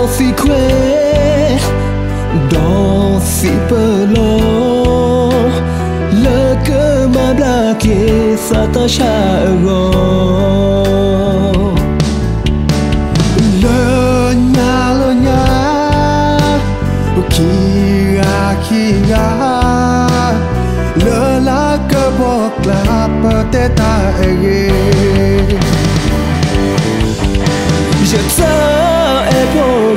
si que dans si pelo le que ma blague s'attacha le nya kia le la que bok la peut-être je t'ai pour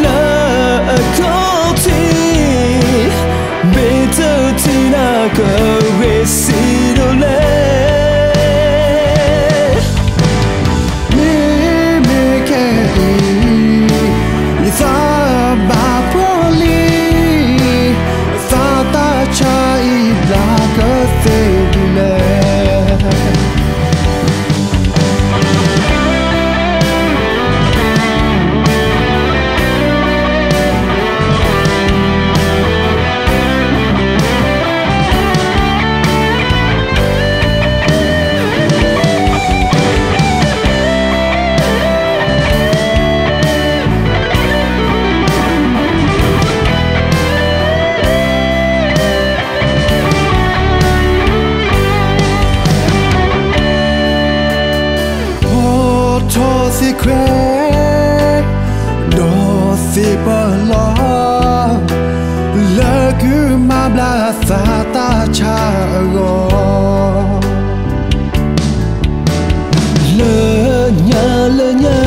le côté mais tu n'as que réussi de l'air mais qu'il ça va pour lui ça t'a chahi la que c'est de l'air secret dans ces pas-là le que ma blase ta chago le nya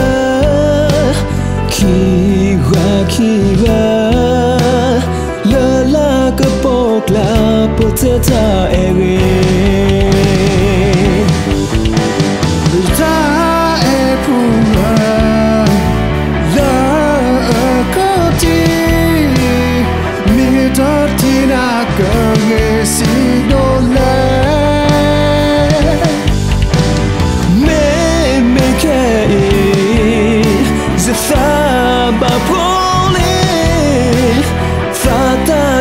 qui va le la que porte la peut-être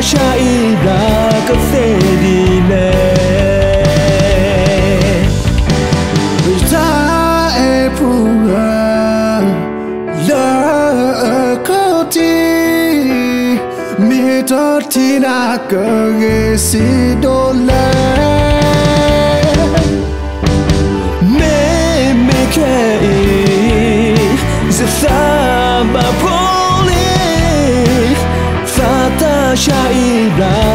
Chahi la que c'est dîner ta est pour le côté mais toi tu n'as que réussi de l'air mais qu'il c'est ça va pour lui ça t'a chahi la